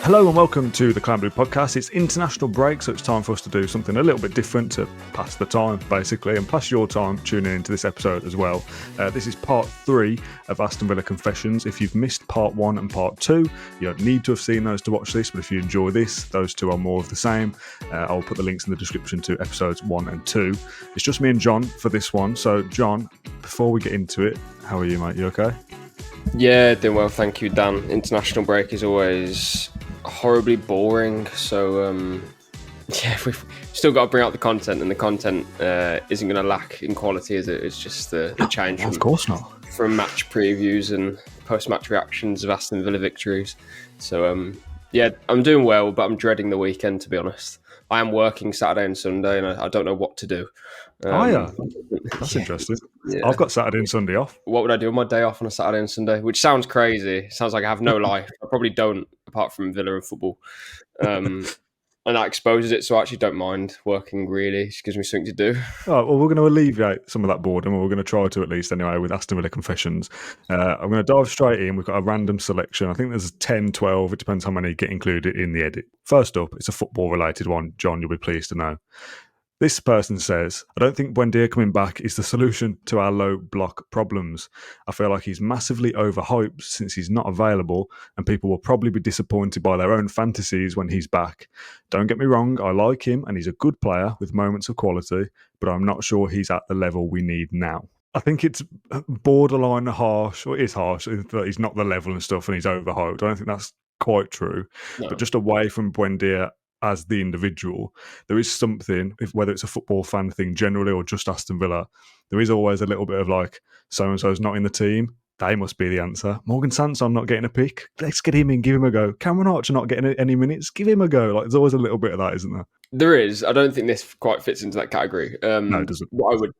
Hello and welcome to the Clan Blue podcast. It's international break, so it's time for us to do something a little bit different to pass the time, basically, and pass your time tuning into this episode as well. This is part 3 of Aston Villa Confessions. If you've missed part 1 and part 2, you don't need to have seen those to watch this, but if you enjoy this, those two are more of the same. I'll put the links in the description to episodes 1 and 2. It's just me and John for this one. So, John, before we get into it, how are you, mate? You okay? Yeah, doing well, thank you, Dan. International break is always horribly boring, so we've still got to bring out the content, and the content isn't going to lack in quality, is it? It's just the change Of course not. From match previews and post-match reactions of Aston Villa victories. So I'm doing well, but I'm dreading the weekend, to be honest. I am working Saturday and Sunday, and I don't know what to do. That's interesting. Yeah. I've got Saturday and Sunday off. What would I do on my day off on a Saturday and Sunday? Which sounds crazy. Sounds like I have no life. I probably don't, apart from Villa and football. And that exposes it, so I actually don't mind working, really. It just gives me something to do. Oh, well, we're going to alleviate some of that boredom, or we're going to try to at least anyway, with Aston Villa Confessions. I'm going to dive straight in. We've got a random selection. I think there's 10, 12. It depends how many get included in the edit. First up, it's a football-related one. John, you'll be pleased to know. This person says, I don't think Buendia coming back is the solution to our low block problems. I feel like he's massively overhyped since he's not available, and people will probably be disappointed by their own fantasies when he's back. Don't get me wrong, I like him and he's a good player with moments of quality, but I'm not sure he's at the level we need now. I think it's borderline harsh, or it is harsh, that he's not the level and stuff and he's overhyped. I don't think that's quite true. No. But just away from Buendia as the individual, there is something, whether it's a football fan thing generally or just Aston Villa, there is always a little bit of like, so-and-so's not in the team, they must be the answer. Morgan Sanson not getting a pick, let's get him in, give him a go. Cameron Archer not getting any minutes, give him a go. Like, there's always a little bit of that, isn't there? There is. I don't think this quite fits into that category. No, it doesn't. What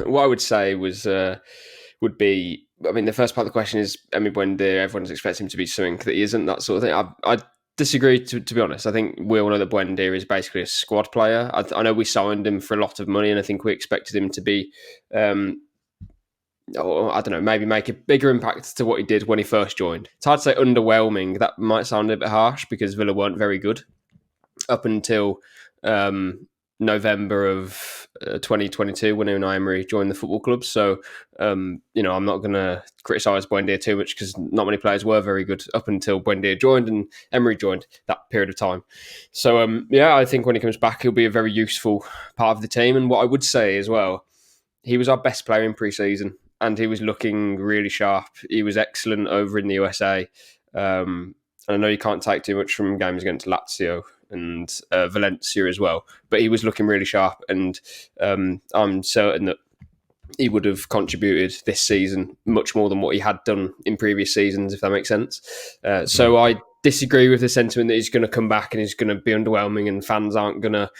I would say would be, I mean, the first part of the question is, Buendia, everyone's expecting him to be something that he isn't, that sort of thing. I disagree, to be honest. I think we all know that Buendia is basically a squad player. I know we signed him for a lot of money, and I think we expected him to be, maybe make a bigger impact to what he did when he first joined. It's hard to say underwhelming. That might sound a bit harsh because Villa weren't very good up until November of 2022 when Unai Emery joined the football club. So, I'm not going to criticise Buendia too much because not many players were very good up until Buendia joined and Emery joined that period of time. So, I think when he comes back, he'll be a very useful part of the team. And what I would say as well, he was our best player in pre-season and he was looking really sharp. He was excellent over in the USA. And I know you can't take too much from games against Lazio and Valencia as well, but he was looking really sharp, and I'm certain that he would have contributed this season much more than what he had done in previous seasons, if that makes sense. So I disagree with the sentiment that he's going to come back and he's going to be underwhelming and fans aren't going to,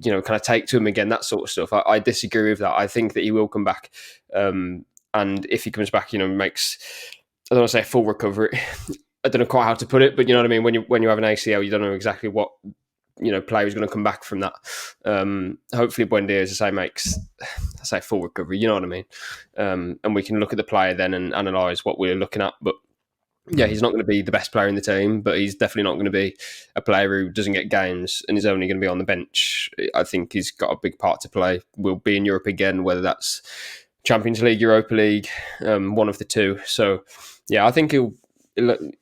kind of take to him again, that sort of stuff. I disagree with that. I think that he will come back, and if he comes back, makes, I don't want to say a full recovery. I don't know quite how to put it, but you know what I mean? When you have an ACL, you don't know exactly what, player is going to come back from that. Hopefully Buendia, as I say, makes, full recovery, you know what I mean? And we can look at the player then and analyse what we're looking at. But yeah, he's not going to be the best player in the team, but he's definitely not going to be a player who doesn't get games and is only going to be on the bench. I think he's got a big part to play. We'll be in Europe again, whether that's Champions League, Europa League, one of the two. So yeah, I think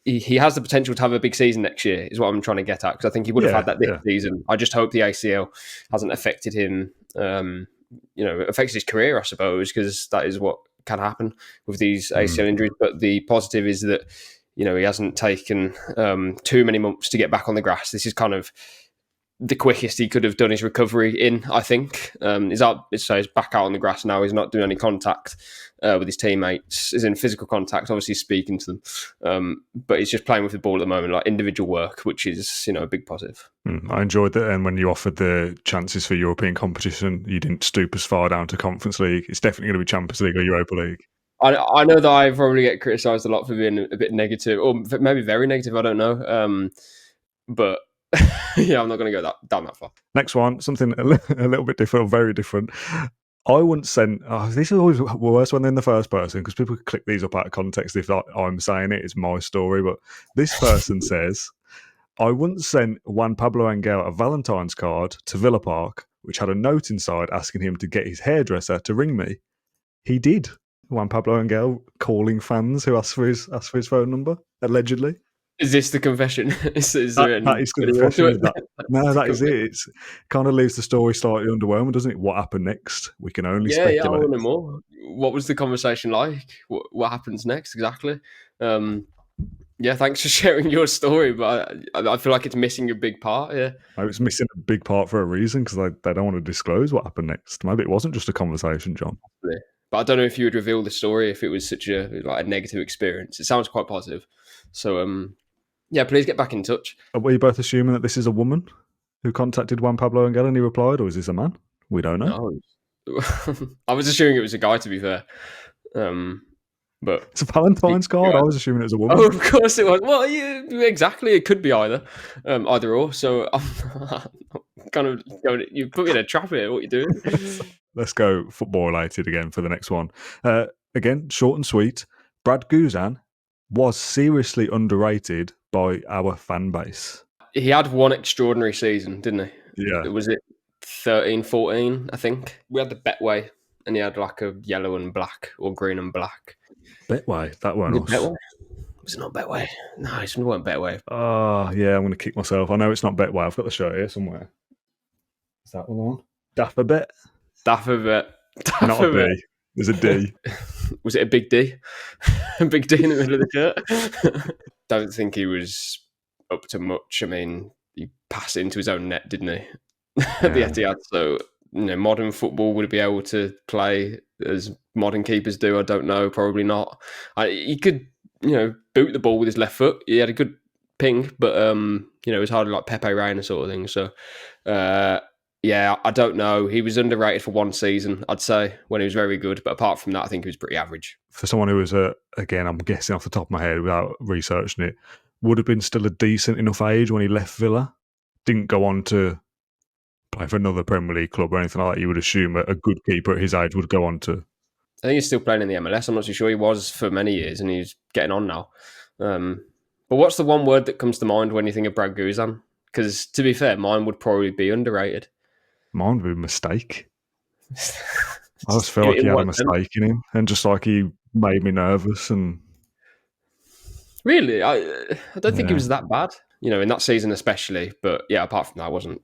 he has the potential to have a big season next year, is what I'm trying to get at, because I think he would have had that this season. I just hope the ACL hasn't affected him, affects his career, I suppose, because that is what can happen with these ACL injuries. But the positive is that, he hasn't taken too many months to get back on the grass. This is kind of the quickest he could have done his recovery in, I think. He's back out on the grass now. He's not doing any contact with his teammates. He's in physical contact, obviously speaking to them. But he's just playing with the ball at the moment, like individual work, which is, a big positive. I enjoyed that. And when you offered the chances for European competition, you didn't stoop as far down to Conference League. It's definitely going to be Champions League or Europa League. I know that I probably get criticised a lot for being a bit negative, or maybe very negative, I don't know. But yeah, I'm not going to go down that far. Next one, something a little bit different, or very different. I wouldn't send... this is always worse when they're in the first person, because people click these up out of context if I'm saying it. It's my story. But this person says, I once sent Juan Pablo Angel a Valentine's card to Villa Park, which had a note inside asking him to get his hairdresser to ring me. He did. Juan Pablo Angel calling fans who asked for his phone number, allegedly. Is this the confession? Is there That is the any more to confession. it? No, that is confession. it. It kind of leaves the story slightly underwhelming, doesn't it? What happened next? We can only Yeah, I speculate. want to know more. What was the conversation like? What happens next exactly? Yeah, thanks for sharing your story, but I feel like it's missing a big part. Yeah, I was missing a big part for a reason because they don't want to disclose what happened next. Maybe it wasn't just a conversation, John. but I don't know if you would reveal the story if it was such a negative experience. It sounds quite positive. So yeah, please get back in touch. Are we both assuming that this is a woman who contacted Juan Pablo Angel and he replied, or is this a man? We don't know. No, I was assuming it was a guy. To be fair, but It's a Valentine's card. I was assuming it was a woman. Oh, of course it was. Well, exactly. It could be either or. So I'm kind of going. You put me in a trap here. What are you doing? Let's go football related again for the next one. Again, short and sweet. Brad Guzan was seriously underrated by our fan base. He had one extraordinary season, didn't he? Yeah. Was it 13-14, I think? We had the Betway, and he had like a yellow and black or green and black. Betway, that weren't us. Betway? Was it not Betway? No, it weren't Betway. Oh, yeah, I'm going to kick myself. I know it's not Betway. I've got the shirt here somewhere. Is that the one? Daffabet? Daffabet. Not a B. There's a D. Was it a big D? A big D in the middle of the shirt? Don't think he was up to much. I mean, he passed it into his own net, didn't he? At the Etihad. So, modern football, would he be able to play as modern keepers do? I don't know. Probably not. He could, boot the ball with his left foot. He had a good ping, but it was hardly like Pepe Reina sort of thing. So, yeah, I don't know. He was underrated for one season, I'd say, when he was very good. But apart from that, I think he was pretty average. For someone who was, again, I'm guessing off the top of my head without researching it, would have been still a decent enough age when he left Villa. Didn't go on to play for another Premier League club or anything like that. You would assume a good keeper at his age would go on to. I think he's still playing in the MLS. I'm not too sure. He was for many years, and he's getting on now. But what's the one word that comes to mind when you think of Brad Guzan? Because to be fair, mine would probably be underrated. Mine would be a mistake. I just feel like he had a mistake in him, and just like he made me nervous. And really, I don't think he was that bad. In that season especially. But yeah, apart from that, I wasn't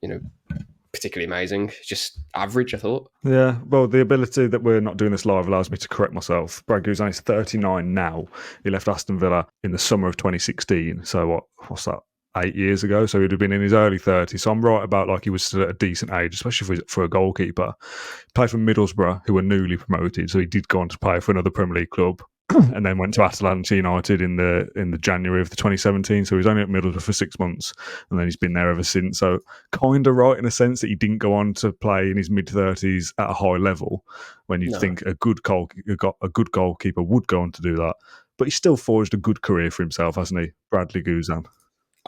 particularly amazing. Just average, I thought. Yeah, well, the ability that we're not doing this live allows me to correct myself. Brad Guzan is 39 now. He left Aston Villa in the summer of 2016. So what's that? 8 years ago, so he'd have been in his early 30s. So I'm right about like he was still at a decent age, especially for a goalkeeper. Played for Middlesbrough, who were newly promoted, so he did go on to play for another Premier League club, and then went to Atalanta United in the January of the 2017. So he was only at Middlesbrough for 6 months, and then he's been there ever since. So kind of right in a sense that he didn't go on to play in his mid 30s at a high level. When you'd think a good goalkeeper would go on to do that, but he's still forged a good career for himself, hasn't he, Bradley Guzan?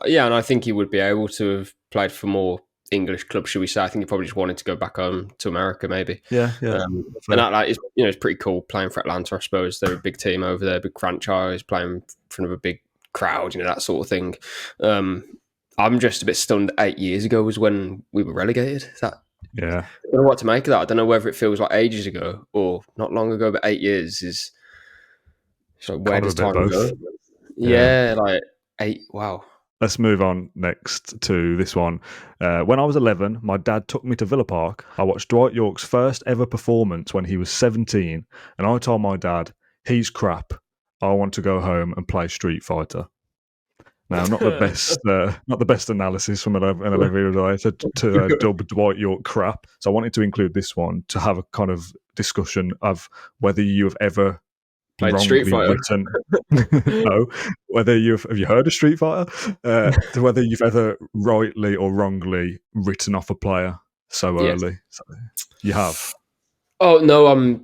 Yeah, and I think he would be able to have played for more English clubs, should we say. I think he probably just wanted to go back home to America, maybe. Yeah. And that it's pretty cool playing for Atlanta, I suppose. They're a big team over there, big franchise, playing in front of a big crowd, that sort of thing. I'm just a bit stunned. 8 years ago was when we were relegated. I don't know what to make of that. I don't know whether it feels like ages ago or not long ago, but 8 years is... So where does time go? Yeah, like 8, wow. Let's move on next to this one. When I was 11, my dad took me to Villa Park. I watched Dwight Yorke's first ever performance when he was 17, and I told my dad, he's crap. I want to go home and play Street Fighter. Now, not the best analysis from an 11-year-old to dub Dwight Yorke crap. So I wanted to include this one to have a kind of discussion of whether you have ever played Street Fighter. No, have you heard of Street Fighter? To whether you've ever rightly or wrongly written off a player so early. So you have. Oh no,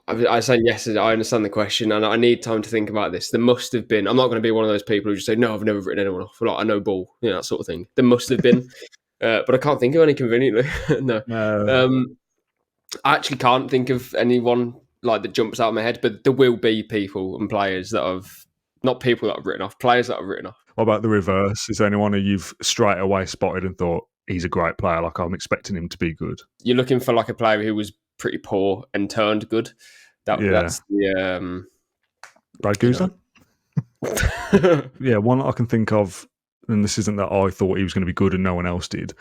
I say yes. I understand the question, and I need time to think about this. There must have been. I'm not going to be one of those people who just say no. I've never written anyone off. Like I know ball, that sort of thing. There must have been, but I can't think of any conveniently. No. I actually can't think of anyone like that jumps out of my head, but there will be people and players that I've Not people that I've written off, players that I've written off. What about the reverse? Is there anyone who you've straight away spotted and thought he's a great player? Like I'm expecting him to be good. You're looking for like a player who was pretty poor and turned good. That's the Brad Guzan. Yeah, one I can think of, and this isn't that I thought he was going to be good and no one else did.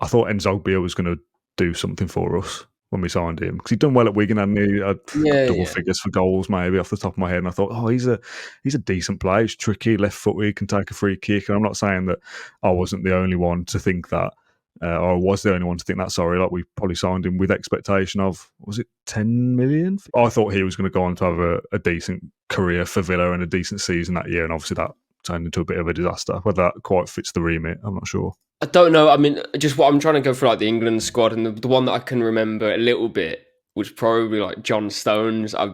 I thought Enzo Beer was going to do something for us when we signed him because he'd done well at Wigan, hadn't he? Double figures for goals, maybe off the top of my head. And I thought, he's a decent player. He's tricky, left footed, can take a free kick. And I'm not saying that I wasn't the only one to think that, or I was the only one to think that. Sorry, like we probably signed him with expectation of, was it 10 million? I thought he was going to go on to have a decent career for Villa and a decent season that year, and obviously that turned into a bit of a disaster. Whether that quite fits the remit, I'm not sure. I don't know. I mean, just what I'm trying to go for, like the England squad, and the one that I can remember a little bit was probably like John Stones. At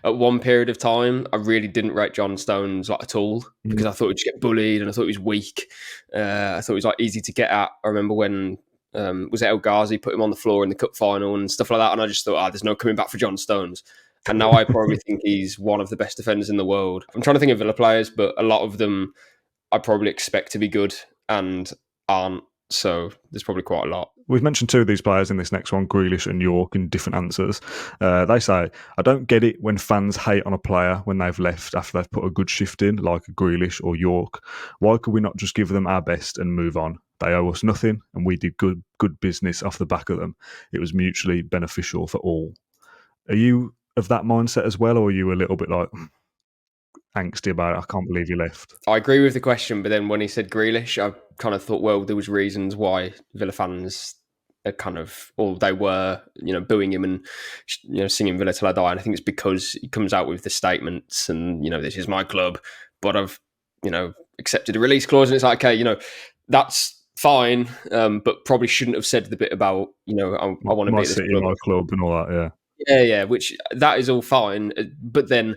one period of time, I really didn't rate John Stones like at all because I thought he'd just get bullied and I thought he was weak. I thought he was like easy to get at. I remember when was it El Ghazi put him on the floor in the cup final and stuff like that, and I just thought, there's no coming back for John Stones. And now I probably think he's one of the best defenders in the world. I'm trying to think of Villa players, but a lot of them I probably expect to be good and aren't. So there's probably quite a lot. We've mentioned two of these players in this next one, Grealish and York, in different answers. They say, I don't get it when fans hate on a player when they've left after they've put a good shift in, like Grealish or York. Why could we not just give them our best and move on? They owe us nothing, and we did good business off the back of them. It was mutually beneficial for all. Are you of that mindset as well, or are you a little bit like angsty about it? I can't believe you left. I agree with the question, but then when he said Grealish, I kind of thought, well, there was reasons why Villa fans are kind of, or they were, booing him and, singing Villa till I die. And I think it's because he comes out with the statements and, this is my club, but I've, accepted a release clause. And it's like, okay, that's fine, but probably shouldn't have said the bit about, I want to be at this club. My club and all that, yeah. Yeah, which that is all fine. But then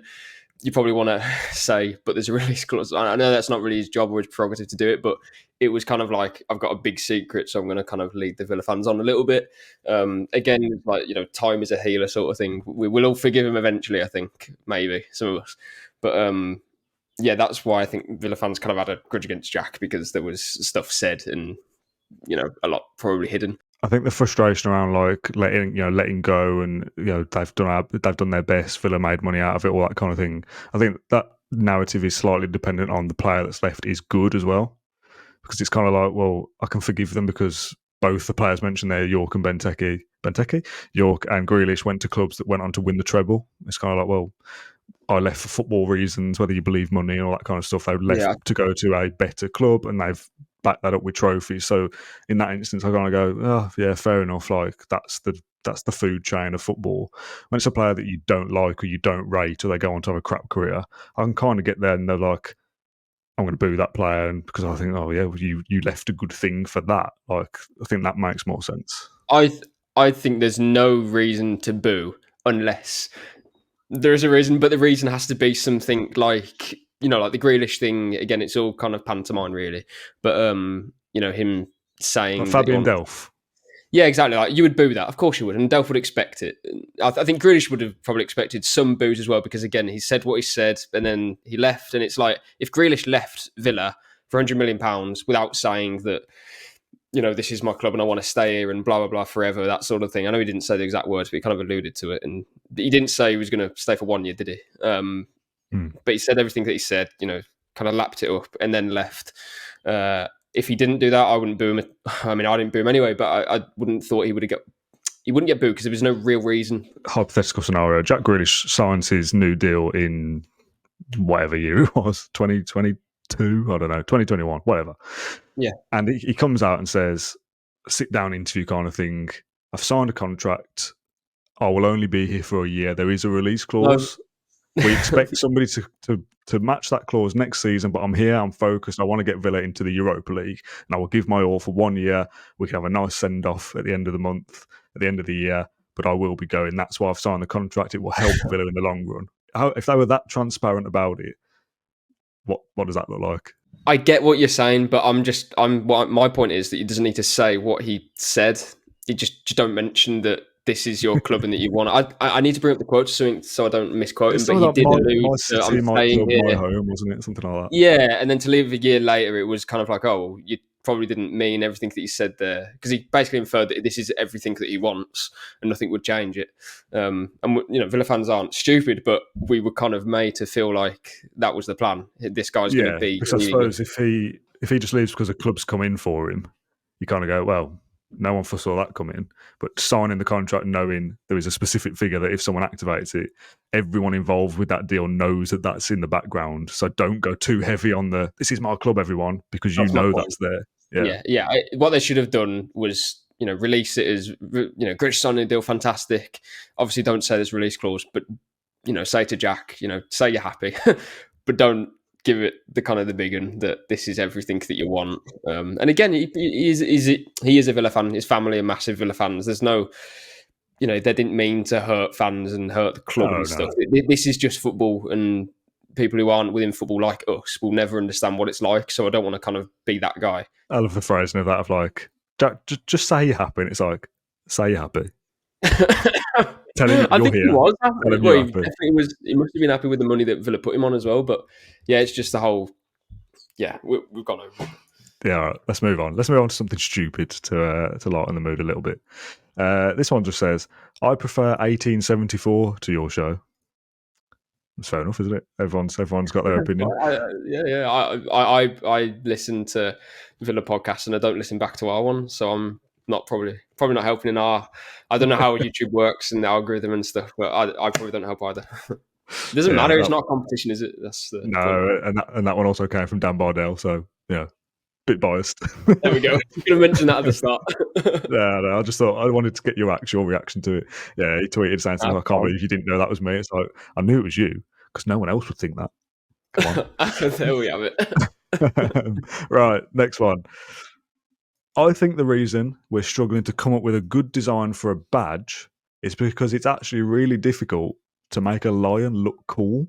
you probably want to say, but there's a release clause. I know that's not really his job or his prerogative to do it, but it was kind of like, I've got a big secret, so I'm going to kind of lead the Villa fans on a little bit. Again, like, time is a healer sort of thing. We will all forgive him eventually, I think, maybe, some of us. But that's why I think Villa fans kind of had a grudge against Jack, because there was stuff said and, a lot probably hidden. I think the frustration around like letting go, and they've done their best. Villa made money out of it, all that kind of thing. I think that narrative is slightly dependent on the player that's left is good as well, because it's kind of like, well, I can forgive them because both the players mentioned there, York and Benteke, York and Grealish went to clubs that went on to win the treble. It's kind of like, well, I left for football reasons, whether you believe money and all that kind of stuff. They left to go to a better club, and they've back that up with trophies. So in that instance, I kind of go, oh yeah, fair enough. Like that's the food chain of football. When it's a player that you don't like or you don't rate, or they go on to have a crap career, I can kind of get there, and they're like, I'm going to boo that player, and because I think, oh yeah, well, you left a good thing for that. Like I think that makes more sense. I think there's no reason to boo unless there is a reason, but the reason has to be something like, like the Grealish thing. Again, it's all kind of pantomime, really. But him saying like Fabian Delph. Yeah, exactly. Like you would boo that, of course you would, and Delph would expect it. I think Grealish would have probably expected some boos as well, because again, he said what he said, and then he left. And it's like, if Grealish left Villa for £100 million without saying that, this is my club and I want to stay here and blah, blah, blah forever, that sort of thing. I know he didn't say the exact words, but he kind of alluded to it. And he didn't say he was going to stay for 1 year, did he? But he said everything that he said, kind of lapped it up and then left. If he didn't do that, I wouldn't boo him. I mean, I didn't boo him anyway, but I wouldn't thought he wouldn't get booed because there was no real reason. Hypothetical scenario, Jack Grealish signs his new deal in whatever year it was, 2022, I don't know, 2021, whatever. Yeah. And he comes out and says, sit down interview kind of thing, I've signed a contract, I will only be here for a year, there is a release clause. We expect somebody to match that clause next season, but I'm here, I'm focused, I want to get Villa into the Europa League, and I will give my all for 1 year. We can have a nice send-off at the end of the month, at the end of the year, but I will be going. That's why I've signed the contract. It will help Villa in the long run. If they were that transparent about it, what does that look like? I get what you're saying, but my point is that he doesn't need to say what he said. You just don't mention that this is your club and that you want. I need to bring up the quote so I don't misquote him, It's but something he like did my allude to, city, I'm my staying club, my here. home, wasn't it? Something like that. Yeah, and then to leave a year later, it was kind of like, oh, you probably didn't mean everything that you said there, because he basically inferred that this is everything that he wants and nothing would change it. And Villa fans aren't stupid, but we were kind of made to feel like that was the plan. This guy's going to be. Because I suppose if he just leaves because the club's come in for him, you kind of go, well, no one foresaw that coming. But signing the contract, knowing there is a specific figure that if someone activates it, everyone involved with that deal knows that that's in the background. So don't go too heavy on this is my club, everyone, because That's my point. that's there. Yeah. What they should have done was, release it as, Grealish signing a deal, fantastic. Obviously, don't say there's release clause, but say to Jack, say you're happy, but don't give it the kind of the big one that this is everything that you want. And again, he is a Villa fan. His family are massive Villa fans. There's no, they didn't mean to hurt fans and hurt the club and stuff. This is just football, and people who aren't within football like us will never understand what it's like. So I don't want to kind of be that guy. I love the phrasing of that of like, Jack, just say you're happy. And it's like, say you're happy. Tell him I think here. he was happy. Well, he definitely was. He must have been happy with the money that Villa put him on as well. But yeah, it's just the whole. Yeah, we've got over. Yeah, all right, let's move on. Let's move on to something stupid to lighten the mood a little bit. This one just says, "I prefer 1874 to your show." That's fair enough, isn't it? Everyone's got their opinion. I listen to Villa podcasts and I don't listen back to our one, so I'm not probably not helping in our. I don't know how YouTube works and the algorithm and stuff, but I probably don't help either. It doesn't matter. It's not a competition, is it? That's the point. And that one also came from Dan Bardell, so bit biased. There we go. You could have mentioned that at the start. No, I just thought I wanted to get your actual reaction to it. Yeah, he tweeted saying something, I can't believe you didn't know that was me. It's like, I knew it was you, because no one else would think that. Come on. There we have it. Right, next one. I think the reason we're struggling to come up with a good design for a badge is because it's actually really difficult to make a lion look cool.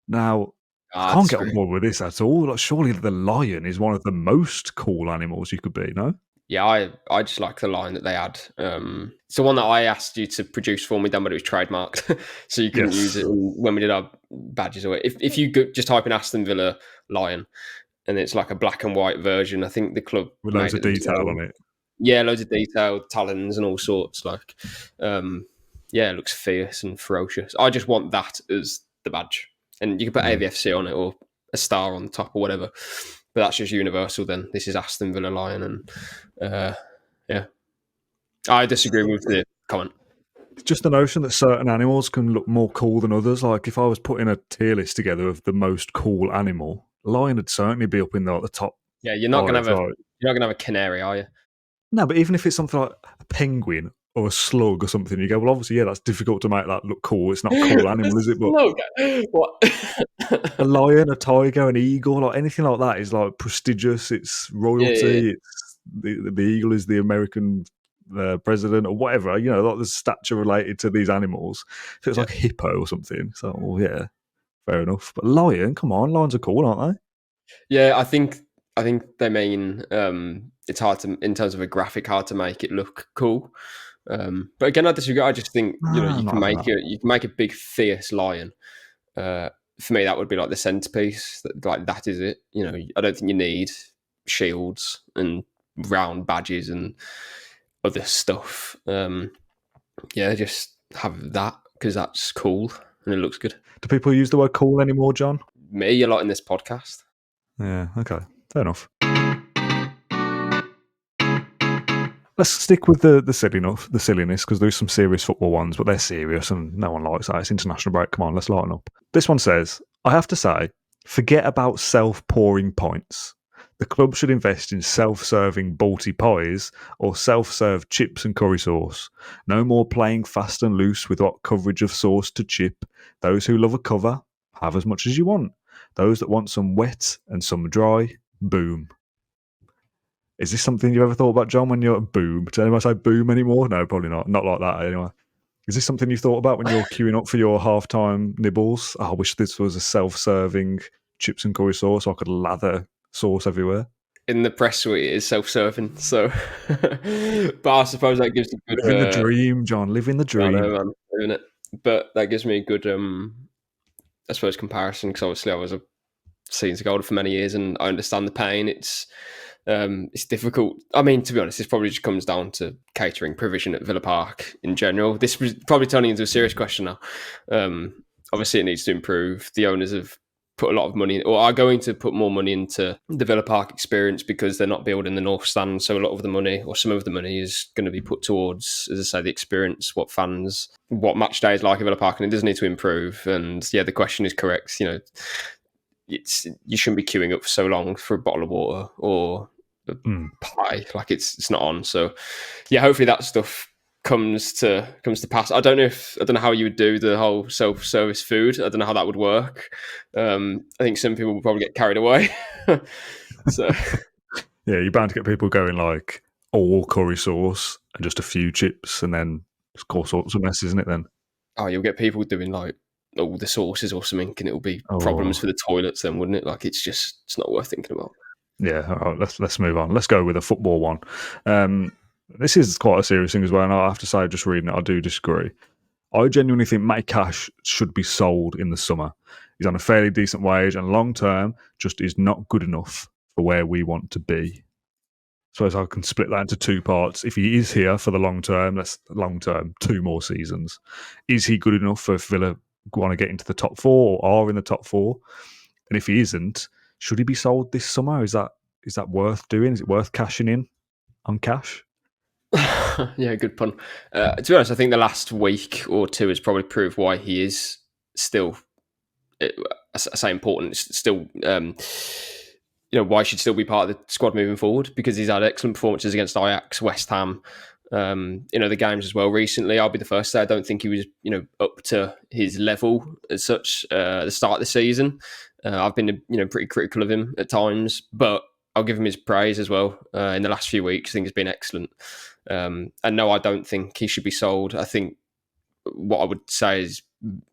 Now, I can't get on board with this at all. Like, surely the lion is one of the most cool animals you could be, no? Yeah, I just like the lion that they had. It's the one that I asked you to produce for me, then, but it was trademarked, so you couldn't use it when we did our badges. Or if you could just type in Aston Villa lion, and it's like a black and white version. I think the club with loads of detail on it. Yeah, loads of detail, talons and all sorts. Like, it looks fierce and ferocious. I just want that as the badge. And you can put AVFC on it or a star on the top or whatever. But that's just universal then. This is Aston Villa Lion. And I disagree with the comment. It's just the notion that certain animals can look more cool than others. Like if I was putting a tier list together of the most cool animal, lion would certainly be up in the top. Yeah, you're not gonna have a canary, are you? No, but even if it's something like a penguin or a slug or something, you go, well, obviously, that's difficult to make that look cool. It's not a cool animal, is it? But what? A lion, a tiger, an eagle, like anything like that is like prestigious. It's royalty. Yeah. It's the eagle is the American president or whatever. Like there's stature related to these animals. So it's like a hippo or something. So, well, fair enough. But lion, come on, lions are cool, aren't they? Yeah, I think they mean it's hard to, in terms of a graphic, hard to make it look cool. But again, I disagree. I just think you can make a big fierce lion. For me, that would be like the centerpiece. That is it. I don't think you need shields and round badges and other stuff. Just have that because that's cool and it looks good. Do people use the word cool anymore, John? Me a lot in this podcast. Yeah. Okay. Fair enough. Let's stick with the silliness, because there's some serious football ones, but they're serious and no one likes that. It's international break. Come on, let's lighten up. This one says, I have to say, forget about self-pouring points. The club should invest in self-serving Balti pies or self-serve chips and curry sauce. No more playing fast and loose with what coverage of sauce to chip. Those who love a cover, have as much as you want. Those that want some wet and some dry, boom. Is this something you've ever thought about, John, when you're boom? Does anyone say boom anymore? No, probably not. Not like that, anyway. Is this something you've thought about when you're queuing up for your halftime nibbles? I wish this was a self-serving chips and curry sauce so I could lather sauce everywhere. in the press suite is self-serving. So, but I suppose that gives a good. Living the dream, John. Living the I know, dream. man, isn't it? But that gives me a good, I suppose, comparison because obviously I was a season ticket holder for many years, and I understand the pain. It's difficult. I mean, to be honest, this probably just comes down to catering provision at Villa Park in general. This was probably turning into a serious question now. Obviously, it needs to improve. The owners have put a lot of money, or are going to put more money into the Villa Park experience because they're not building the North Stand. So a lot of the money, or some of the money, is going to be put towards, as I say, the experience, what fans, what match day is like at Villa Park, and it does need to improve. And yeah, the question is correct. You know, you shouldn't be queuing up for so long for a bottle of water or a pie. Like it's not on. So yeah, hopefully that stuff comes to pass. I don't know how you would do the whole self-service food. I don't know how that would work. I think some people will probably get carried away. So yeah, you're bound to get people going like all curry sauce and just a few chips, and then it's all sorts of mess, isn't it? Then you'll get people doing like all the sauces or something, and it'll be problems for the toilets. Then wouldn't it? Like it's not worth thinking about. Yeah, all right, let's move on. Let's go with a football one. This is quite a serious thing as well, and I have to say, just reading it, I do disagree. I genuinely think Matty Cash should be sold in the summer. He's on a fairly decent wage, and long term, just is not good enough for where we want to be. So as I can split that into two parts. If he is here for the long term, that's long term, 2 more seasons. Is he good enough for Villa want to get into the top 4 or are in the top 4? And if he isn't, should he be sold this summer? Is that worth doing? Is it worth cashing in on Cash? Yeah, good pun. To be honest, I think the last week or two has probably proved why he is still, I say important. It's still, why he should still be part of the squad moving forward because he's had excellent performances against Ajax, West Ham, the games as well recently. I'll be the first to say I don't think he was, up to his level as such at the start of the season. I've been, pretty critical of him at times, but I'll give him his praise as well. In the last few weeks, I think he's been excellent. And no, I don't think he should be sold. I think what I would say is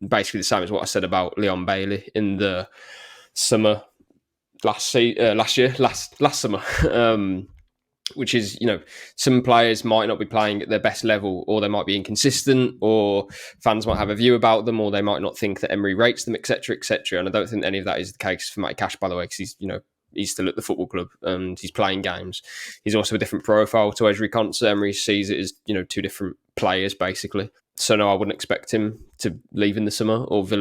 basically the same as what I said about Leon Bailey in the summer last summer. Which is, some players might not be playing at their best level, or they might be inconsistent, or fans might have a view about them, or they might not think that Emery rates them, etc., etc. And I don't think any of that is the case for Matty Cash, by the way, because he's still at the football club and he's playing games. He's also a different profile to Ezri Konsa. Emery sees it as, 2 different players, basically. So no, I wouldn't expect him to leave in the summer, or the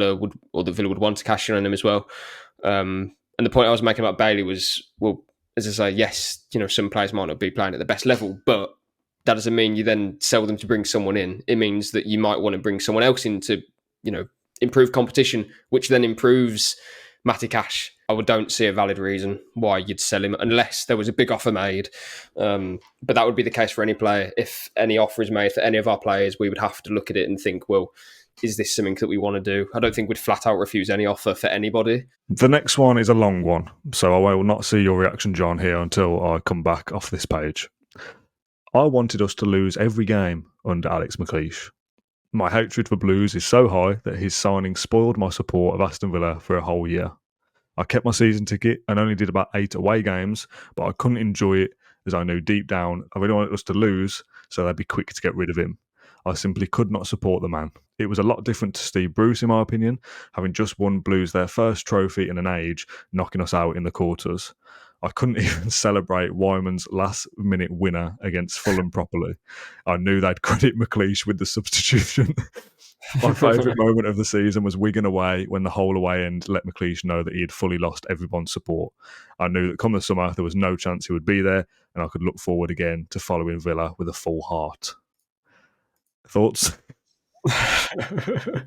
Villa would want to cash in on him as well. And the point I was making about Bailey was, well, as I say, yes, some players might not be playing at the best level, but that doesn't mean you then sell them to bring someone in. It means that you might want to bring someone else in to, improve competition, which then improves Matty Cash. I don't see a valid reason why you'd sell him unless there was a big offer made. But that would be the case for any player. If any offer is made for any of our players, we would have to look at it and think, well, is this something that we want to do? I don't think we'd flat out refuse any offer for anybody. The next one is a long one, so I will not see your reaction, John, here until I come back off this page. I wanted us to lose every game under Alex McLeish. My hatred for Blues is so high that his signing spoiled my support of Aston Villa for a whole year. I kept my season ticket and only did about 8 away games, but I couldn't enjoy it as I knew deep down I really wanted us to lose, so they'd be quick to get rid of him. I simply could not support the man. It was a lot different to Steve Bruce, in my opinion, having just won Blues their first trophy in an age, knocking us out in the quarters. I couldn't even celebrate Wyman's last-minute winner against Fulham properly. I knew they'd credit McLeish with the substitution. My favourite moment of the season was Wigan away, when the whole away end let McLeish know that he had fully lost everyone's support. I knew that come the summer, there was no chance he would be there, and I could look forward again to following Villa with a full heart. Thoughts? I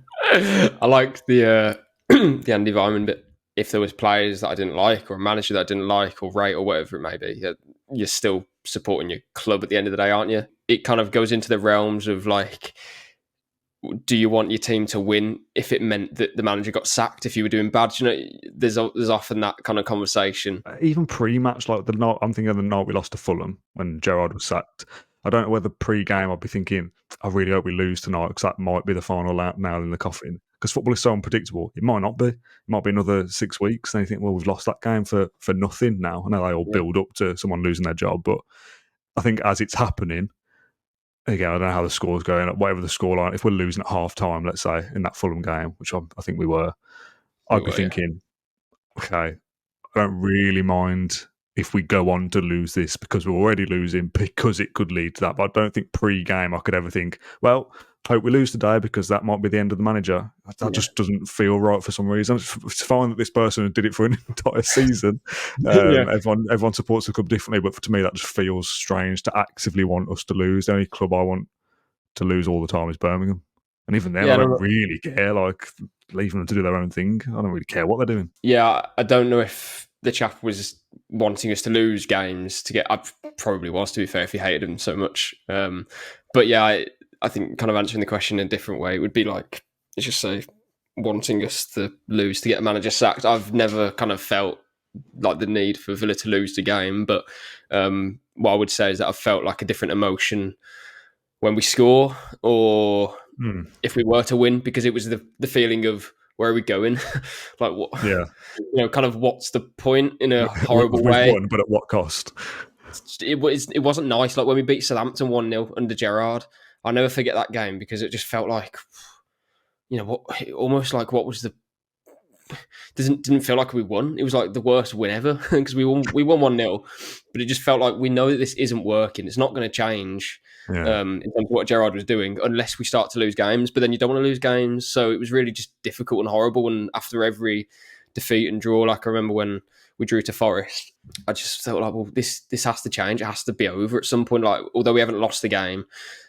like the the Andy Vyman bit. If there was players that I didn't like, or a manager that I didn't like, or rate, or whatever it may be, you're still supporting your club at the end of the day, aren't you? It kind of goes into the realms of like, do you want your team to win if it meant that the manager got sacked if you were doing bad? There's often that kind of conversation. Even pre-match, like the night, I'm thinking of the night we lost to Fulham when Gerrard was sacked. I don't know whether pre-game I'd be thinking, I really hope we lose tonight because that might be the final nail in the coffin. because football is so unpredictable. It might not be. It might be another 6 weeks, and you think, well, we've lost that game for nothing now. I know they all build up to someone losing their job, but I think as it's happening, again, I don't know how the score's going. Whatever the scoreline, if we're losing at half time, let's say in that Fulham game, which I think we were, I'd be thinking, okay, I don't really mind if we go on to lose this because we're already losing because it could lead to that. But I don't think pre-game I could ever think, well, hope we lose today because that might be the end of the manager. That just doesn't feel right for some reason. It's fine that this person did it for an entire season. Everyone supports the club differently, but to me that just feels strange to actively want us to lose. The only club I want to lose all the time is Birmingham. And even then, I don't really care. Like, leaving them to do their own thing. I don't really care what they're doing. Yeah, I don't know if the chap was wanting us to lose games to get. I probably was, to be fair, if he hated them so much. But yeah, I think kind of answering the question in a different way would be like, let's just say, wanting us to lose to get a manager sacked. I've never kind of felt like the need for Villa to lose the game, but what I would say is that I've felt like a different emotion when we score or if we were to win, because it was the feeling of, where are we going? Like, what? Yeah, kind of what's the point in a horrible way? Won, but at what cost? It wasn't nice. Like when we beat Southampton 1-0 under Gerrard, I'll never forget that game because it just felt like, almost like what was the. Didn't feel like we won. It was like the worst win ever because we won 1-0, but it just felt like we know that this isn't working. It's not going to change in terms of what Gerrard was doing unless we start to lose games. But then you don't want to lose games, so it was really just difficult and horrible. And after every defeat and draw, like I remember when we drew to Forest, I just felt like, well, this has to change. It has to be over at some point. Like, although we haven't lost the game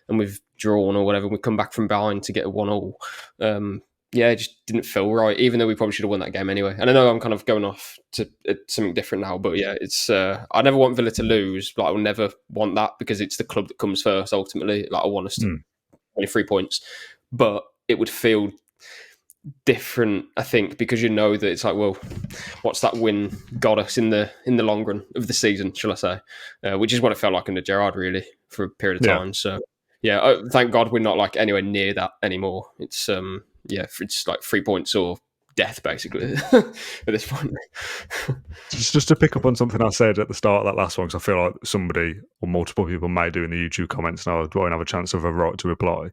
and we've drawn or whatever, we come back from behind to get a 1-1. It just didn't feel right, even though we probably should have won that game anyway. And I know I'm kind of going off to something different now, but yeah, it's I never want Villa to lose. Like, I will never want that because it's the club that comes first ultimately. Like, I want us to 23 points, but it would feel different, I think, because you know that it's like, well, what's that win got us in the long run of the season, shall I say? Which is what it felt like under Gerrard, really, for a period of time. So yeah, thank God we're not like anywhere near that anymore. It's it's like 3 points or death, basically, at this point. Just to pick up on something I said at the start of that last one, because I feel like somebody or multiple people may do in the YouTube comments, and I won't have a chance of a right to reply.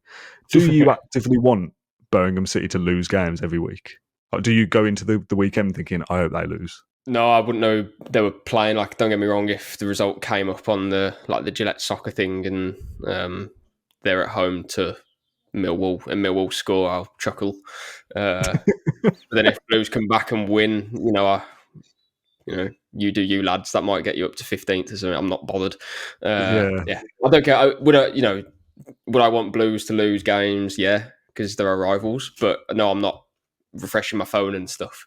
Do you actively want Birmingham City to lose games every week? Or do you go into the weekend thinking, I hope they lose? No, I wouldn't know they were playing. Like, don't get me wrong, if the result came up on the Gillette soccer thing and they're at home to Millwall and Millwall score, I'll chuckle. But then if Blues come back and win, you do you, lads. That might get you up to 15th or something. I'm not bothered. I don't care. Would I want Blues to lose games? Yeah, because there are rivals. But no, I'm not refreshing my phone and stuff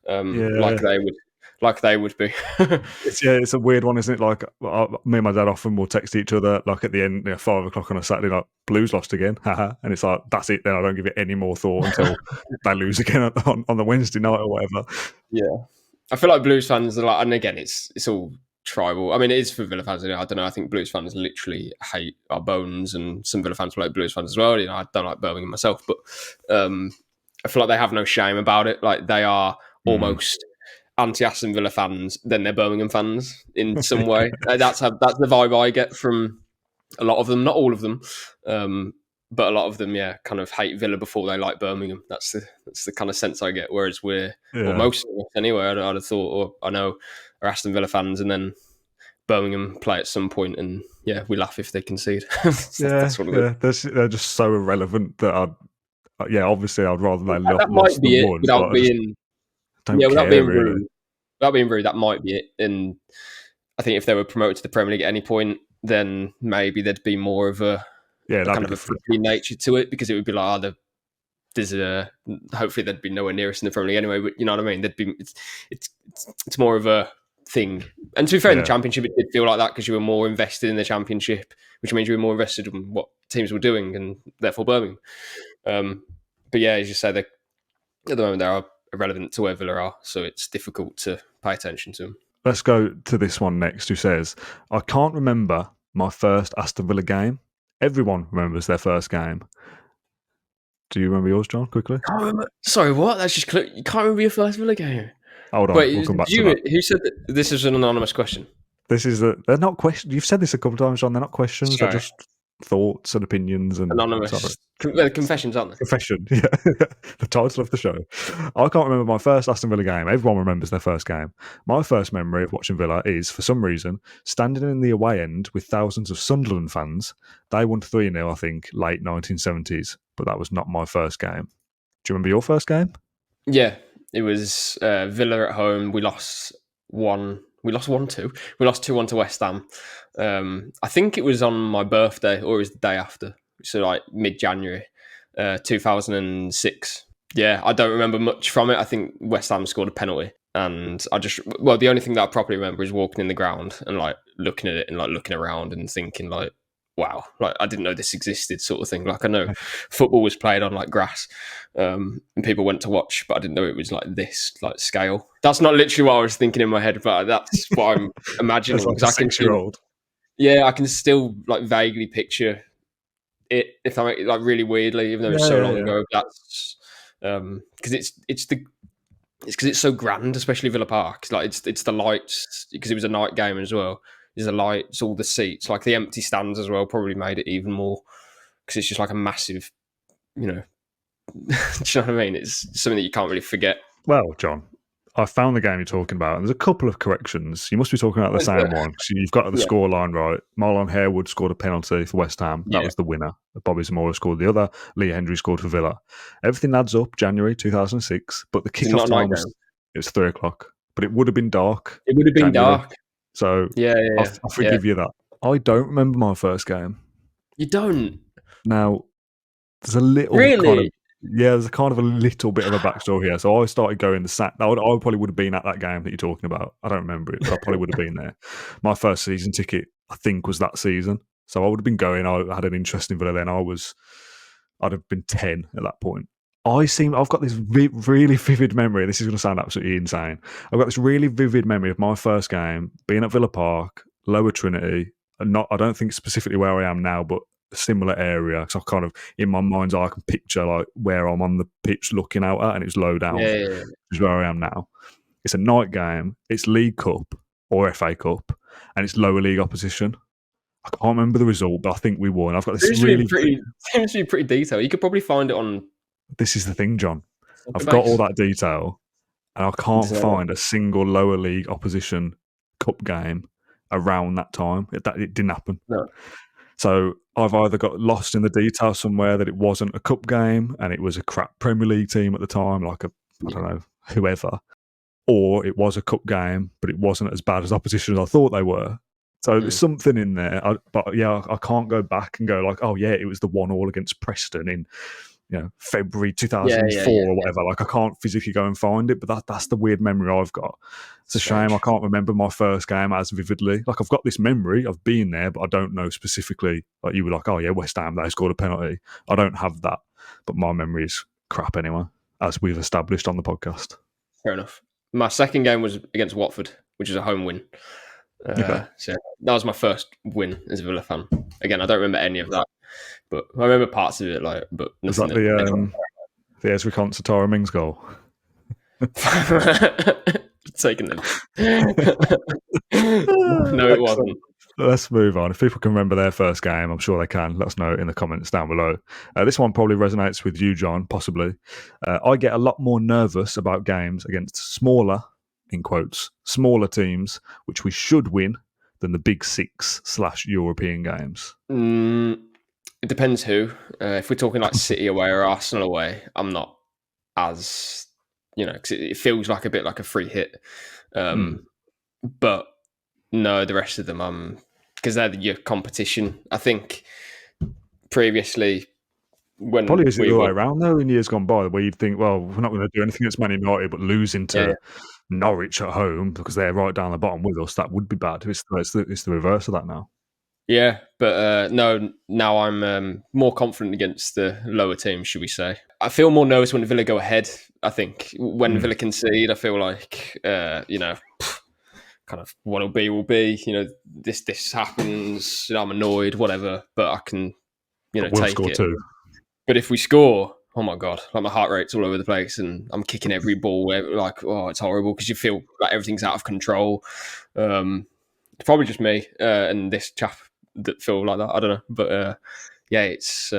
like they would be. It's a weird one, isn't it? Like, me and my dad often will text each other, like at the end, 5 o'clock on a Saturday, like, Blues lost again, haha, and it's like, that's it. Then I don't give it any more thought until they lose again on the Wednesday night or whatever. Yeah, I feel like Blues fans are like, and again, it's all tribal. I mean, it is for Villa fans. I don't know. I think Blues fans literally hate our bones, and some Villa fans like Blues fans as well. I don't like Birmingham myself, but I feel like they have no shame about it. Like, they are almost anti-Aston Villa fans, then they're Birmingham fans in some way. That's the vibe I get from a lot of them. Not all of them, but a lot of them, kind of hate Villa before they like Birmingham. That's the kind of sense I get. Whereas or most of us anyway, I'd have thought, or I know, are Aston Villa fans, and then Birmingham play at some point, and we laugh if they concede. That's what they're just so irrelevant that obviously I'd rather they that lost might be than it won. without being without being rude. Without being rude, that might be it. And I think if they were promoted to the Premier League at any point, then maybe there'd be more of a kind of a friendly nature to it, because it would be like, hopefully there'd be nowhere near us in the Premier League anyway. But you know what I mean? It's more of a thing. And to be fair, in the Championship, it did feel like that because you were more invested in the Championship, which means you were more invested in what teams were doing, and therefore Birmingham. But as you say, at the moment they are irrelevant to where Villa are, so it's difficult to pay attention to them. Let's go to this one next, who says, I can't remember my first Aston Villa game. Everyone remembers their first game. Do you remember yours, John, quickly? Can't remember. Sorry, what? That's just you can't remember your first Villa game. Hold on, Wait, we'll come back to that. who said that this is an anonymous question? They're not questions. You've said this a couple of times, John. They're not questions. Sorry. They're just thoughts and opinions and Anonymous. Confessions, aren't they? confession. Yeah, the title of the show. I can't remember my first Aston Villa game. Everyone remembers their first game. My first memory of watching Villa is, for some reason, standing in the away end with thousands of Sunderland fans. They won 3-0, I think, late 1970s, but that was not my first game. Do you remember your first game? Yeah, it was Villa at home. We lost 1-2. We lost 2-1 to West Ham. I think it was on my birthday, or it was the day after. So like mid-January, 2006. Yeah, I don't remember much from it. I think West Ham scored a penalty, and the only thing that I properly remember is walking in the ground and like looking at it and like looking around and thinking like, wow, like I didn't know this existed, sort of thing. Like I know football was played on like grass, and people went to watch, but I didn't know it was like this like scale. That's not literally what I was thinking in my head, but that's what I'm imagining. As like a 6-year-old. Yeah, I can still like vaguely picture it, if I like really weirdly, even though it's so long ago. That's because it's because it's so grand, especially Villa Park. Like it's the lights, because it was a night game as well. There's the lights, all the seats, like the empty stands as well, probably made it even more, because it's just like a massive, do you know what I mean? It's something that you can't really forget. Well, John, I found the game you're talking about, and there's a couple of corrections. You must be talking about the same one. So you've got the scoreline right. Marlon Harewood scored a penalty for West Ham. That was the winner. Bobby Zamora scored the other. Lee Hendry scored for Villa. Everything adds up. January 2006, but the kickoff time was 3:00. But it would have been dark. It would have been dark. So I forgive you that. I don't remember my first game. You don't? Now, there's a little kind of... Yeah, there's kind of a little bit of a backstory here. So I started going I probably would have been at that game that you're talking about. I don't remember it, but I probably would have been there. My first season ticket, I think, was that season. So I would have been going. I had an interest in Villa then. I'd have been 10 at that point. I've got this really vivid memory. This is going to sound absolutely insane. I've got this really vivid memory of my first game being at Villa Park, Lower Trinity. I don't think specifically where I am now, but a similar area. Because I kind of, in my mind's eye, I can picture like where I'm on the pitch looking out at, and it's low down, which is where I am now. It's a night game. It's League Cup or FA Cup, and it's lower league opposition. I can't remember the result, but I think we won. I've got this seems to be pretty detailed. You could probably find it on... This is the thing, John. I've got all that detail, and I can't find a single lower league opposition cup game around that time. It didn't happen. No. So I've either got lost in the detail somewhere that it wasn't a cup game and it was a crap Premier League team at the time, like I don't know, whoever, or it was a cup game, but it wasn't as bad as opposition as I thought they were. So there's something in there. I can't go back and go like, oh yeah, it was the 1-1 against Preston in February 2004 or whatever. Like I can't physically go and find it, but that's the weird memory I've got. It's a shame I can't remember my first game as vividly. Like I've got this memory of being there, but I don't know specifically. Like you were like, oh yeah, West Ham, they scored a penalty. I don't have that, but my memory is crap anyway, as we've established on the podcast. Fair enough. My second game was against Watford, which is a home win. So that was my first win as a Villa fan. Again, I don't remember any of that, but I remember parts of it. Like, but was that the Ezri Konsa Mings goal? Taking them. No, it wasn't. Let's move on. If people can remember their first game, I'm sure they can. Let us know in the comments down below. This one probably resonates with you, John, possibly. I get a lot more nervous about games against smaller, in quotes, smaller teams, which we should win, than the big 6/European games. It depends who. If we're talking like City away or Arsenal away, I'm not as, because it feels like a bit like a free hit. But no, the rest of them, because they're your competition. I think previously, when probably is it the other way around though in years gone by, where you'd think, well, we're not going to do anything against Man United, but losing to Norwich at home because they're right down the bottom with us, that would be bad. It's the reverse of that now. Yeah, but no, now I'm more confident against the lower teams, should we say. I feel more nervous when Villa go ahead. I think when Villa concede, I feel like, kind of what'll be will be. This happens, I'm annoyed, whatever, but I can, we'll take score it. Two. But if we score, oh my God, like my heart rate's all over the place and I'm kicking every ball. Like, oh, it's horrible because you feel like everything's out of control. It's probably just me and this chap that feel like that. I don't know. But yeah, it's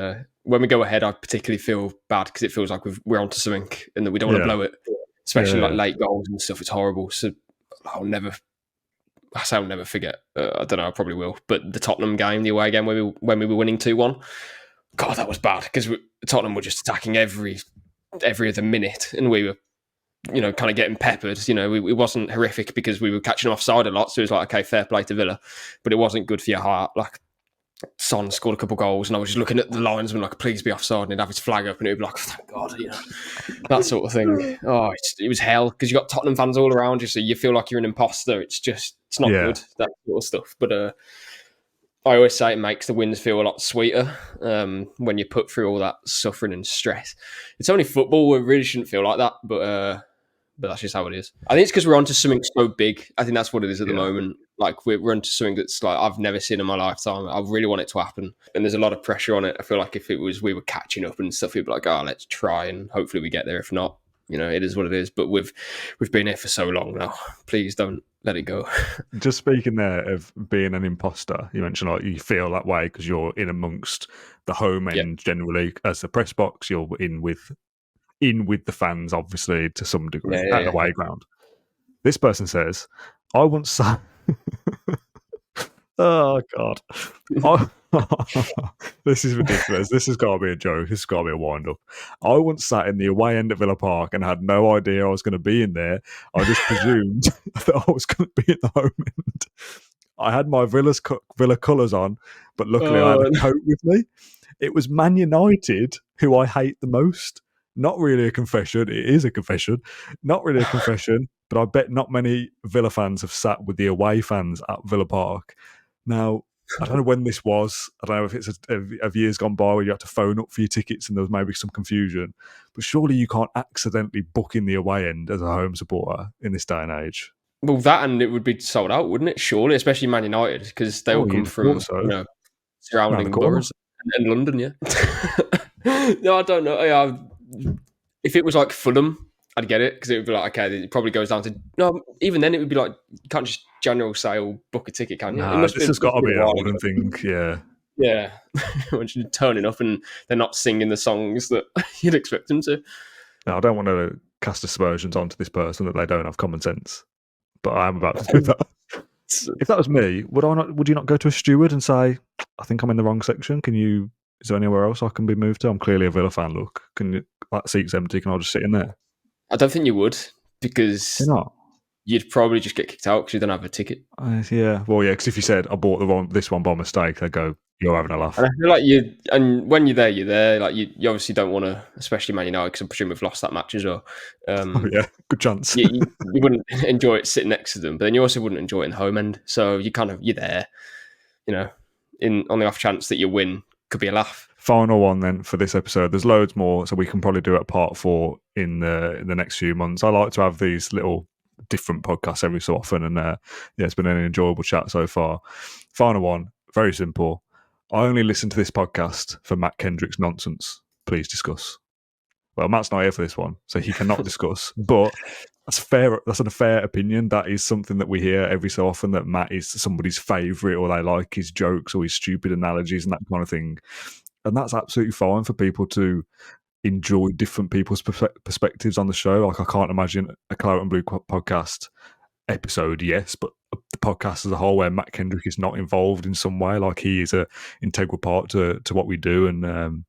when we go ahead, I particularly feel bad because it feels like we're onto something and that we don't want to blow it, especially like late goals and stuff. It's horrible. So I'll never forget. I don't know. I probably will. But the Tottenham game, the away game, when we were winning 2-1, God, that was bad because Tottenham were just attacking every other minute, and we were, kind of getting peppered. It wasn't horrific because we were catching offside a lot, so it was like, okay, fair play to Villa, but it wasn't good for your heart. Like Son scored a couple goals, and I was just looking at the linesman like, please be offside, and he'd have his flag up, and it'd be like, thank God, that sort of thing. Oh, it was hell because you got Tottenham fans all around you, so you feel like you're an imposter. It's not good, that sort of stuff. But I always say it makes the wins feel a lot sweeter when you put through all that suffering and stress. It's only football; it really shouldn't feel like that, but that's just how it is. I think it's because we're onto something so big. I think that's what it is at the moment. Like we're onto something that's like I've never seen in my lifetime. I really want it to happen, and there's a lot of pressure on it. I feel like if it was we were catching up and stuff, we'd be like, oh, let's try, and hopefully we get there. If not, it is what it is. But we've been here for so long now. Please don't let it go. Just speaking there of being an imposter, you mentioned like you feel that way because you're in amongst the home end generally. As the press box, you're in with the fans, obviously, to some degree at the away ground. This person says, I once sat... Oh, God. This is ridiculous. This has got to be a joke. This has got to be a wind-up. I once sat in the away end at Villa Park and had no idea I was going to be in there. I just presumed that I was going to be at the home end. I had my Villa colours on, but luckily I had a coat with me. It was Man United, who I hate the most. Not really a confession. It is a confession. Not really a confession, but I bet not many Villa fans have sat with the away fans at Villa Park. Now, I don't know when this was. I don't know if it's of years gone by where you had to phone up for your tickets and there was maybe some confusion. But surely you can't accidentally book in the away end as a home supporter in this day and age. Well, that and it would be sold out, wouldn't it? Surely, especially Man United, because they all come from surrounding boroughs and London, yeah. No, I don't know. If it was like Fulham, I'd get it because it would be like, okay, it probably goes down to... No, even then it would be like, you can't just general sale book a ticket, can you? Nah, this has got to be an olden thing, yeah. Yeah. When you're turning up and they're not singing the songs that you'd expect them to. Now, I don't want to cast aspersions onto this person that they don't have common sense, but I am about to do that. If that was me, would you not go to a steward and say, I think I'm in the wrong section, is there anywhere else I can be moved to? I'm clearly a Villa fan, look. That seat's empty, can I just sit in there? I don't think you would, because you'd probably just get kicked out because you don't have a ticket. Yeah, well, yeah, because if you said, I bought this one by mistake, they'd go, you're having a laugh. And I feel like and when you're there. Like you obviously don't want to, especially Man United, because I presume we've lost that match as well. Yeah, good chance. you wouldn't enjoy it sitting next to them, but then you also wouldn't enjoy it in the home end. So you're there, on the off chance that you win, could be a laugh. Final one then for this episode. There's loads more, so we can probably do it part 4 in the next few months. I like to have these little different podcasts every so often, and it's been an enjoyable chat so far. Final one, very simple. I only listen to this podcast for Matt Kendrick's nonsense. Please discuss. Well, Matt's not here for this one, so he cannot discuss. But that's fair. That's a fair opinion. That is something that we hear every so often, that Matt is somebody's favourite, or they like his jokes or his stupid analogies and that kind of thing. And that's absolutely fine for people to enjoy different people's perspectives on the show. Like, I can't imagine a Claret and Blue podcast episode, yes, but the podcast as a whole where Matt Kendrick is not involved in some way. Like, he is an integral part to what we do. And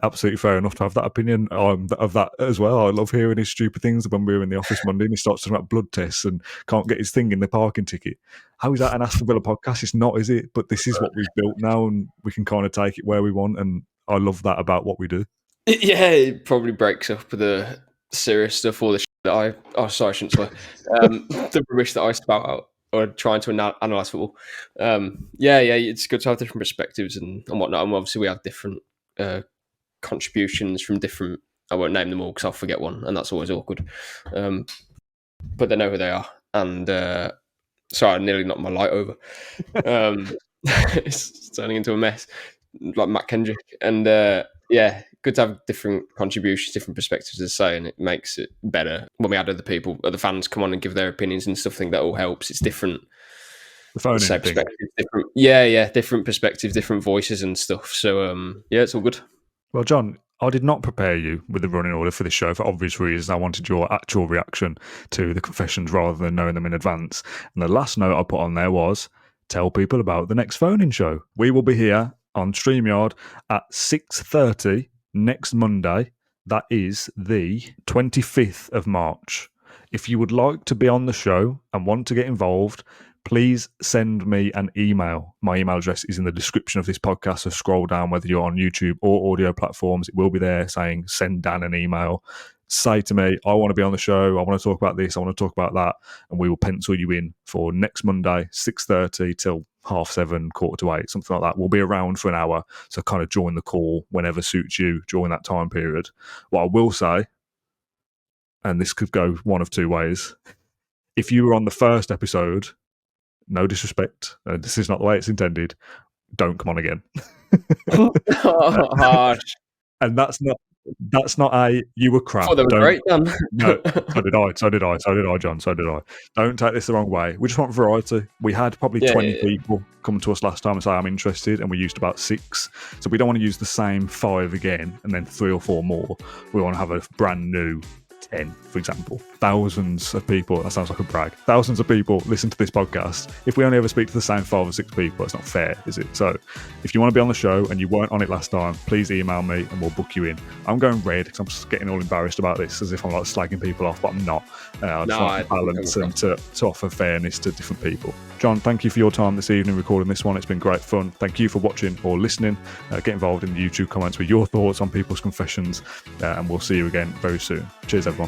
absolutely fair enough to have that opinion of that as well. I love hearing his stupid things. When we were in the office Monday and he starts talking about blood tests and can't get his thing in the parking ticket. How is that an Aston Villa podcast? It's not, is it? But this is what we've built now, and we can kind of take it where we want, and I love that about what we do. Yeah, it probably breaks up the serious stuff, all the shit that sorry, I shouldn't swear. The rubbish that I spout out, or trying to analyse football. It's good to have different perspectives and whatnot. And obviously we have different contributions from different... I won't name them all because I'll forget one, and that's always awkward. But they know who they are. And sorry, I nearly knocked my light over. It's turning into a mess, like Matt Kendrick. And good to have different contributions, different perspectives to say, and it makes it better when we had other fans come on and give their opinions and stuff. I think that all helps. It's different. The phone thing. Different perspectives, different voices and stuff. So yeah, it's all good. Well, John, I did not prepare you with the running order for this show for obvious reasons. I wanted your actual reaction to the confessions rather than knowing them in advance. And the last note I put on there was, tell people about the next phone-in show. We will be here on StreamYard at 6:30 next Monday. That is the 25th of March. If you would like to be on the show and want to get involved, please send me an email. My email address is in the description of this podcast, so scroll down whether you're on YouTube or audio platforms. It will be there saying send Dan an email. Say to me, I want to be on the show, I want to talk about this, I want to talk about that, and we will pencil you in for next Monday, 6:30 till 7:30, 7:45, something like that. We'll be around for an hour, so kind of join the call whenever suits you during that time period. What I will say, and this could go one of two ways, if you were on the first episode, no disrespect, this is not the way it's intended, don't come on again. Harsh. And that's not a you were crap. I thought they were great, Dan. No, so did I, John, so did I. Don't take this the wrong way. We just want variety. We had probably 20 people come to us last time and say, I'm interested, and we used about 6. So we don't want to use the same 5 again and then 3 or 4 more. We want to have a brand new 10, for example. Thousands of people, that sounds like a brag, thousands of people listen to this podcast. If we only ever speak to the same 5 or 6 people, it's not fair, is it? So if you want to be on the show and you weren't on it last time, please email me and we'll book you in. I'm going red because I'm just getting all embarrassed about this, as if I'm like slagging people off, but I'm not. I just want to balance and to offer fairness to different people. John, thank you for your time this evening recording this one. It's been great fun. Thank you for watching or listening. Get involved in the YouTube comments with your thoughts on people's confessions, and we'll see you again very soon. Cheers, everyone.